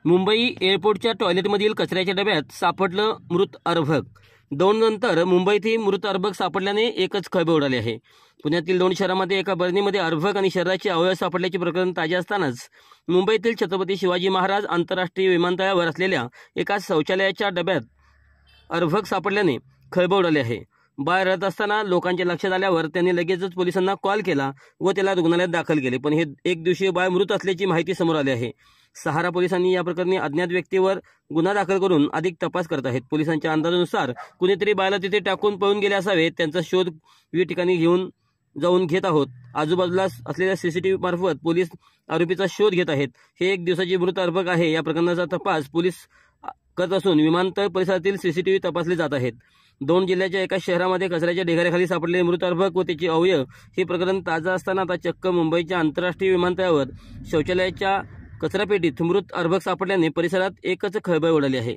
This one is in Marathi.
मुंबई एअरपोर्टच्या टॉयलेटमधील कचऱ्याच्या डब्यात सापडलं मृत अर्भक। दौंडनंतर मुंबईतही मृत अर्भक सापडल्याने एकच खळबळ उडाली आहे। पुण्यातील दौंड शहरामध्ये एका बरणीमध्ये अर्भक आणि शरीराचे अवयव सापडल्याचे प्रकरण ताजे असतानाच मुंबईतील छत्रपती शिवाजी महाराज आंतरराष्ट्रीय विमानतळावर असलेल्या एका शौचालयाच्या डब्यात अर्भक सापडल्याने खळबळ उडाली आहे। बाळ रडत असताना लोकांच्या लक्षात आल्यावर त्यांनी लगेचच पोलिसांना कॉल केला व त्याला रुग्णालयात दाखल केले, पण हे एक दिवसीय बाळ मृत असल्याची माहिती समोर आली आहे। सहारा पोलिसांनी या प्रकरणी अज्ञात व्यक्तीवर गुन्हा दाखल करून अधिक तपास करत आहेत। पोलिसांच्या अंदाजानुसार कुणीतरी बाळाला तिथे टाकून पळून गेले असावे। त्यांचा शोध विविध ठिकाणी जाऊन घेत आहोत। आजूबाजूला असलेल्या सीसीटीव्ही मार्फत पोलीस आरोपीचा शोध घेत आहेत। हे एक दिवसाची मृत अर्भक आहे। या प्रकरणाचा तपास पोलीस करत असून विमानतळ परिसरातील सीसीटीव्ही तपासले जात आहेत। दौंड जिल्ह्याच्या एका शहरामध्ये कचऱ्याच्या ढिगाऱ्याखाली सापडलेले मृत अर्भक व त्याचे अवयव हे प्रकरण ताजं असताना आता चक्क मुंबईच्या आंतरराष्ट्रीय विमानतळावर शौचालयाच्या कचरापेटीत मृत अर्भक सापडल्याने परिसरात एकच खळबळ उडाली आहे।